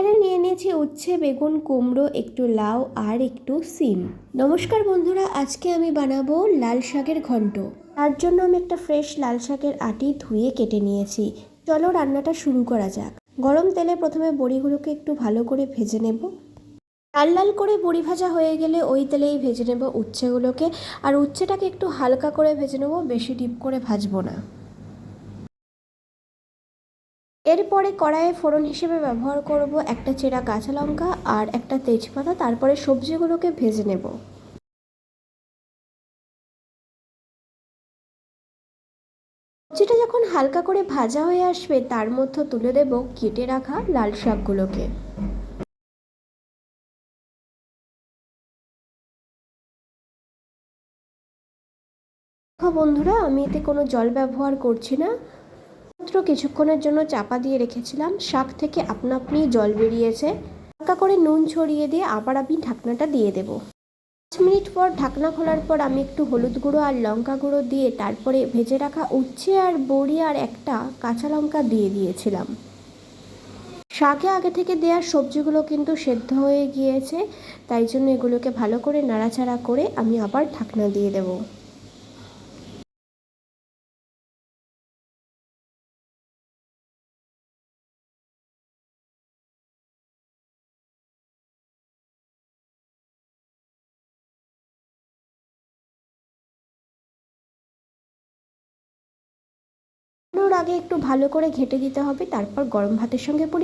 এখানে নিয়ে নিয়েছি উচ্ছে, বেগুন, কুমড়ো, একটু লাউ আর একটু সিম। নমস্কার বন্ধুরা, আজকে আমি বানাবো লাল শাকের ঘন্ট। তার জন্য আমি একটা ফ্রেশ লাল শাকের আটি ধুয়ে কেটে নিয়েছি। চলো রান্নাটা শুরু করা যাক। গরম তেলে প্রথমে বড়িগুলোকে একটু ভালো করে ভেজে নেব। লাল লাল করে বড়ি ভাজা হয়ে গেলে ওই তেলেই ভেজে নেব উচ্ছেগুলোকে। আর উচ্ছেটাকে একটু হালকা করে ভেজে নেব, বেশি ডিপ করে ভাজবো না। এরপরে কড়াইয়ে ফোড়ন হিসেবে ব্যবহার করব একটা চেরা কাঁচা লঙ্কা আর একটা তেজপাতা। তারপরে সবজিগুলোকে ভেজে নেব। সবজিটা যখন হালকা করে ভাজা হয়ে আসবে তার মধ্যে তুলে দেব কেটে রাখা লাল শাকগুলোকে। বন্ধুরা, আমি এতে কোনো জল ব্যবহার করছি না, মাত্র কিছুক্ষণের জন্য চাপা দিয়ে রেখেছিলাম। শাক থেকে আপনা আপনি জল বেরিয়েছে। হালকা করে নুন ছড়িয়ে দিয়ে আবার আমি ঢাকনাটা দিয়ে দেব। 5 মিনিট পর ঢাকনা খোলার পর আমি একটু হলুদ গুঁড়ো আর লঙ্কা গুঁড়ো দিয়ে তারপরে ভেজে রাখা উচ্ছে আর বড়ি আর একটা কাঁচা লঙ্কা দিয়ে দিয়েছিলাম। শাকে আগে থেকে দেওয়ার সবজিগুলো কিন্তু সেদ্ধ হয়ে গিয়েছে, তাই জন্য এগুলোকে ভালো করে নাড়াচাড়া করে আমি আবার ঢাকনা দিয়ে দেব। আগে একটু ভালো করে ঘেঁটে দিতে হবে, তারপর গরম ভাতের সঙ্গে পরিবেশন